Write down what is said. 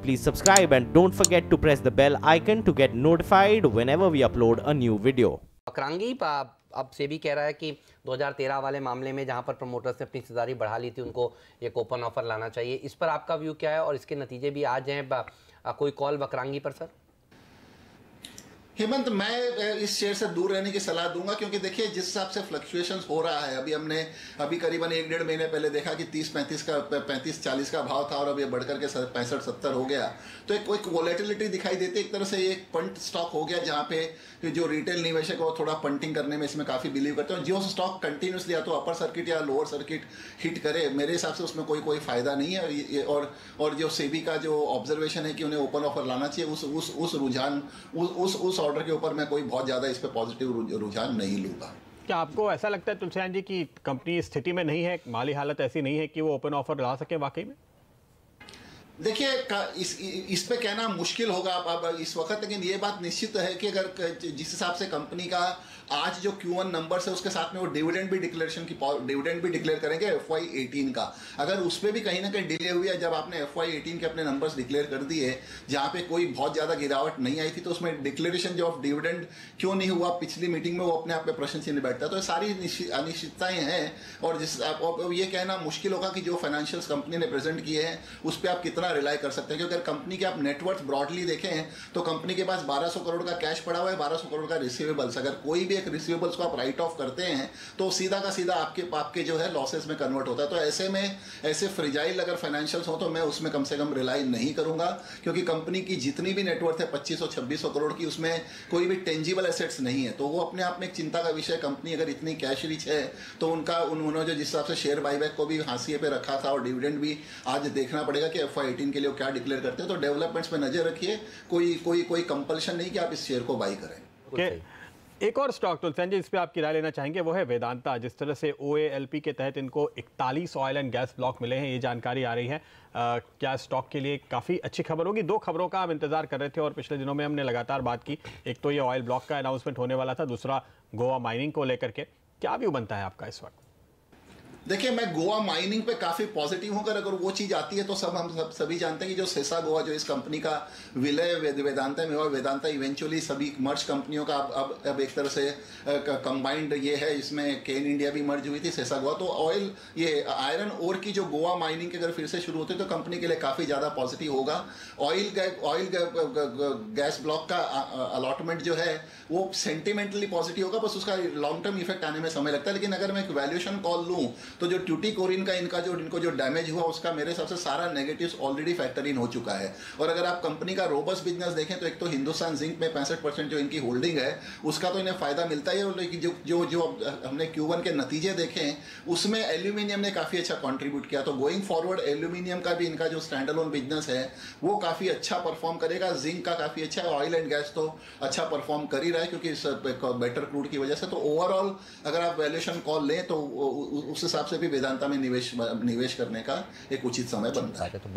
please subscribe and don't forget to press the bell icon to get notified whenever we upload a new video. Vakrangee अब सेबी कह रहा है कि 2013 वाले मामले में जहां पर प्रमोटर्स ने अपनी हिस्सेदारी बढ़ा ली थी, उनको एक ओपन ऑफर लाना चाहिए। इस पर आपका व्यू क्या है और इसके नतीजे भी आज हैं? कोई कॉल वक्रांगी पर सर? हेमंत, मैं इस शेयर से दूर रहने की सलाह दूंगा, क्योंकि देखिए जिस हिसाब से फ्लक्चुएशंस हो रहा है, अभी करीबन 1-1.5 महीने पहले देखा कि 35-40 का भाव था और अब ये बढ़कर के 65-70 हो गया। तो एक वोलेटिलिटी दिखाई देती है। एक तरह से ये एक पंट स्टॉक हो गया, जहाँ पे जो रिटेल निवेशक है वो थोड़ा पंटिंग करने में इसमें काफ़ी बिलीव करते हैं। जो स्टॉक कंटिन्यूसली या तो अपर सर्किट या लोअर सर्किट हिट करे, मेरे हिसाब से उसमें कोई फायदा नहीं है। और जो सेबी का जो ऑब्जर्वेशन है कि उन्हें ओपन ऑफर लाना चाहिए, उस रुझान उस ऑर्डर के ऊपर मैं कोई बहुत ज़्यादा इस पे पॉजिटिव रुझान नहीं लूँगा। क्या आपको ऐसा लगता है तुलसीराम जी कि कंपनी स्थिति में नहीं है, माली हालत ऐसी नहीं है कि वो ओपन ऑफर ला सके वाकई में? देखिए, इस पे कहना मुश्किल होगा अब इस वक्त, लेकिन ये बात निश्चित है कि अगर जिस हिसाब से कंपनी का आज जो Q1 नंबर्स है उसके साथ में वो डिविडेंड भी डिक्लेयर करेंगे FY18 का। अगर उस पर भी कहीं ना कहीं डिले हुई है, जब आपने FY18 के अपने नंबर्स डिक्लेयर कर दिए जहाँ पे कोई बहुत ज़्यादा गिरावट नहीं आई थी, तो उसमें डिक्लेरेशन जो ऑफ डिविडेंड क्यों नहीं हुआ पिछली मीटिंग में, वो अपने आप में प्रश्न चिन्ह बैठता है। तो ये सारी अनिश्चितताएं हैं और ये कहना मुश्किल होगा कि जो फाइनेंशियल्स कंपनी ने प्रेजेंट किए हैं उस पर आप कितना रिलाई कर सकते हैं। क्योंकि अगर कंपनी के आप नेटवर्थ ब्रॉडली देखें तो कंपनी के पास 1200 करोड़ का कैश पड़ा हुआ है, 1200 करोड़ का रिसीवेबल्स। अगर कोई भी एक रिसीवेबल्स को आप राइट ऑफ करते हैं तो सीधा का सीधा आपके जो है लॉसेस में कन्वर्ट होता है। तो ऐसे में ऐसे फ्रिजाइल अगर फाइनेंशियल्स हो तो मैं उसमें कम से कम रिलाई नहीं करूंगा, क्योंकि कंपनी की जितनी भी नेटवर्थ है 2500-2600 करोड़ की, उसमें कोई भी टेंजिबल एसेट्स नहीं है। तो वो अपने आप में एक चिंता का विषय। कंपनी अगर इतनी कैश रिच है तो उन्होंने जो जिस हिसाब से शेयर बाईबैक को भी हाशिए पे रखा था और डिविडेंड भी आज देखना पड़ेगा कि FY18 के लिए क्या डिक्लेयर करते हैं। तो डेवलपमेंट्स पे नजर रखिए, कोई कंपल्शन नहीं कि आप इस शेयर को बाई करें। एक और स्टॉक तुलसीराम जी इस पे आपकी राय लेना चाहेंगे, वो है वेदांता। जिस तरह से OALP के तहत इनको 41 ऑयल एंड गैस ब्लॉक मिले हैं, ये जानकारी आ रही है। क्या स्टॉक के लिए काफ़ी अच्छी खबर होगी? 2 खबरों का हम इंतजार कर रहे थे और पिछले दिनों में हमने लगातार बात की। एक तो ये ऑयल ब्लॉक का अनाउंसमेंट होने वाला था, दूसरा गोवा माइनिंग को लेकर के। क्या व्यू बनता है आपका इस वक्त? देखिए, मैं गोवा माइनिंग पे काफ़ी पॉजिटिव हूँ। अगर वो चीज़ आती है तो हम सभी जानते हैं कि जो सेसा गोवा, जो इस कंपनी का विलय वेदांता में हुआ, वेदांता इवेंचुअली सभी मर्ज कंपनियों का अब एक तरह से कंबाइंड ये है, इसमें केन इंडिया भी मर्ज हुई थी, सेसा गोवा। तो ये आयरन ओर की जो गोवा माइनिंग के अगर फिर से शुरू होते तो कंपनी के लिए काफ़ी ज़्यादा पॉजिटिव होगा। ऑयल गैस ब्लॉक का अलॉटमेंट जो है वो सेंटिमेंटली पॉजिटिव होगा, बस उसका लॉन्ग टर्म इफेक्ट आने में समय लगता है। लेकिन अगर मैं एक वैल्यूएशन कॉल लूँ तो जो ट्यूटिकोरिन का इनको जो डैमेज हुआ उसका मेरे हिसाब से सारा नेगेटिव्स ऑलरेडी फैक्टर इन हो चुका है। और अगर आप कंपनी का रोबस्ट बिजनेस देखें तो एक तो हिंदुस्तान जिंक में 65% जो इनकी होल्डिंग है उसका तो इन्हें फायदा मिलता ही है। लेकिन जो हमने Q1 के नतीजे देखे उसमें एल्यूमिनियम ने काफ़ी अच्छा कॉन्ट्रीब्यूट किया। तो गोइंग फॉरवर्ड एल्यूमिनियम का भी इनका जो स्टैंड अलोन बिजनेस है वो काफ़ी अच्छा परफॉर्म करेगा। जिंक का काफ़ी अच्छा है, ऑयल एंड गैस तो अच्छा परफॉर्म कर ही रहा है क्योंकि बेटर क्रूड की वजह से। तो ओवरऑल अगर आप वैल्यूएशन कॉल लें तो उस हिसाब से भी वेदांता में निवेश करने का एक उचित समय बनता है।